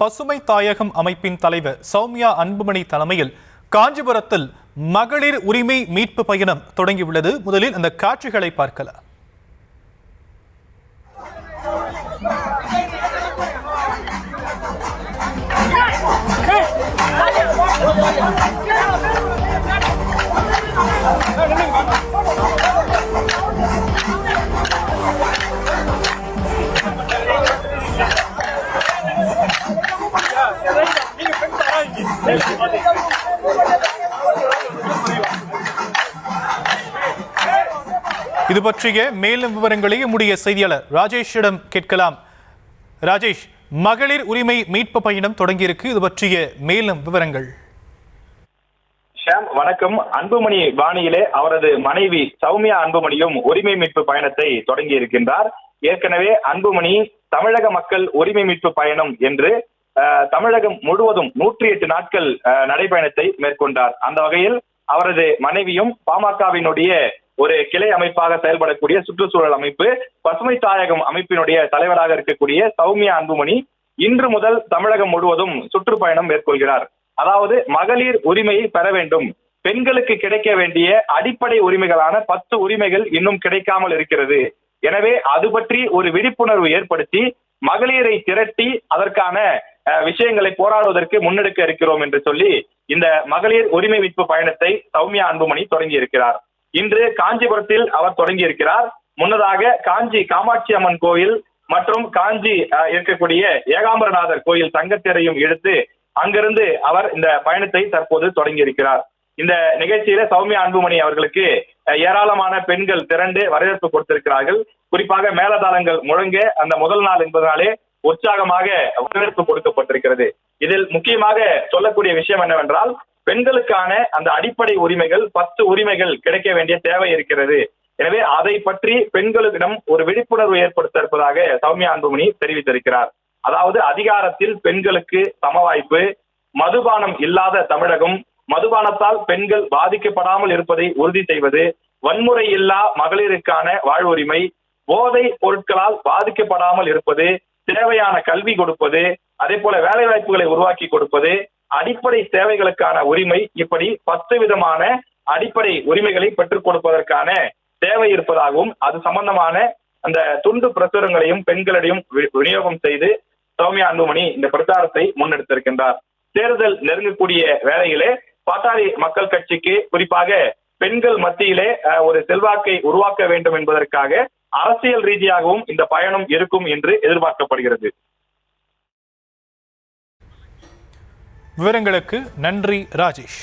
பசுமை தாயகம் அமைப்பின் தலைவர் சௌமியா அன்புமணி தலைமையில் காஞ்சிபுரத்தில் மகளிர் உரிமை மீட்பு பயணம் தொடங்கியுள்ளது. முதலில் அந்த காட்சிகளை பார்க்கலாம். இது பற்றிய மேலும் விவரங்களை நம்முடைய செய்தியாளர் ராஜேஷிடம் கேட்கலாம். ராஜேஷ், மகளிர் உரிமை மீட்பு பயணம் தொடங்கியிருக்கு, இது பற்றிய மேலும் விவரங்கள். ஷாம், வணக்கம். அன்புமணி பாணியிலே அவரது மனைவி சௌமியா அன்புமணியும் உரிமை மீட்பு பயணத்தை தொடங்கி இருக்கின்றார். ஏற்கனவே அன்புமணி தமிழக மக்கள் உரிமை மீட்பு பயணம் என்று தமிழகம் முழுவதும் 108 நாட்கள் நடைபயணத்தை மேற்கொண்டார். அந்த வகையில் அவரது மனைவியும் பாமகவினுடைய ஒரு கிளை அமைப்பாக செயல்படக்கூடிய சுற்றுச்சூழல் அமைப்பு பசுமை தாயகம் அமைப்பினுடைய தலைவராக இருக்கக்கூடிய சௌமியா அன்புமணி இன்று முதல் தமிழகம் முழுவதும் சுற்றுப்பயணம் மேற்கொள்கிறார். அதாவது மகளிர் உரிமையை பெற வேண்டும், பெண்களுக்கு கிடைக்க வேண்டிய அடிப்படை உரிமைகளான 10 உரிமைகள் இன்னும் கிடைக்காமல் இருக்கிறது. எனவே அது பற்றி ஒரு விழிப்புணர்வு ஏற்படுத்தி மகளிரை திரட்டி அதற்கான விஷயங்களை போராடுவதற்கு முன்னெடுக்க இருக்கிறோம் என்று சொல்லி இந்த மகளிர் உரிமை மீட்பு பயணத்தை சௌமியா அன்புமணி தொடங்கி இருக்கிறார். இன்று காஞ்சிபுரத்தில் அவர் தொடங்கி இருக்கிறார். முன்னதாக காஞ்சி காமாட்சி அம்மன் கோயில் மற்றும் காஞ்சி இருக்கக்கூடிய ஏகாம்பரநாதர் கோயில் தங்கத்தேரையும் இழுத்து அங்கிருந்து அவர் இந்த பயணத்தை தற்போது தொடங்கி இருக்கிறார். இந்த நிகழ்ச்சியில சௌமியா அன்புமணி அவர்களுக்கு ஏராளமான பெண்கள் திரண்டு வரவேற்பு கொடுத்திருக்கிறார்கள். குறிப்பாக மேலதாளங்கள் முழங்க அந்த முதல் நாள் என்பதனாலே உற்சாகமாக வரவேற்பு கொடுக்கப்பட்டிருக்கிறது. இதில் முக்கியமாக சொல்லக்கூடிய விஷயம் என்னவென்றால், பெண்களுக்கான அந்த அடிப்படை உரிமைகள் 10 உரிமைகள் கிடைக்க வேண்டிய தேவை இருக்கிறது. எனவே அதை பற்றி பெண்களிடம் ஒரு விழிப்புணர்வு ஏற்படுத்த இருப்பதாக சௌமியா அன்புமணி தெரிவித்திருக்கிறார். அதாவது அதிகாரத்தில் பெண்களுக்கு சம வாய்ப்பு, மதுபானம் இல்லாத தமிழகம், மதுபானத்தால் பெண்கள் பாதிக்கப்படாமல் இருப்பதை உறுதி செய்வது, வன்முறை இல்லா மகளிருக்கான வாழ்வுரிமை, போதை பொருட்களால் பாதிக்கப்படாமல் இருப்பது, தேவையான கல்வி கொடுப்பது, அதே போல வேலை வாய்ப்புகளை உருவாக்கி கொடுப்பது, அடிப்படை தேவைகளுக்கான உரிமை, இப்படி 10 விதமான அடிப்படை உரிமைகளை பெற்றுக் கொடுப்பதற்கான தேவை இருப்பதாகவும் அது சம்பந்தமான அந்த துண்டு பிரசுரங்களையும் பெண்களிடையும் விநியோகம் செய்து சௌமியா அன்புமணி இந்த பிரச்சாரத்தை முன்னெடுத்திருக்கின்றார். தேர்தல் நெருங்கக்கூடிய வேளையிலே பாட்டாளி மக்கள் கட்சிக்கு குறிப்பாக பெண்கள் மத்தியிலே ஒரு செல்வாக்கை உருவாக்க வேண்டும் என்பதற்காக அரசியல் ரீதியாகவும் இந்த பயணம் இருக்கும் என்று எதிர்பார்க்கப்படுகிறது. விவரங்களுக்கு நன்றி ராஜேஷ்.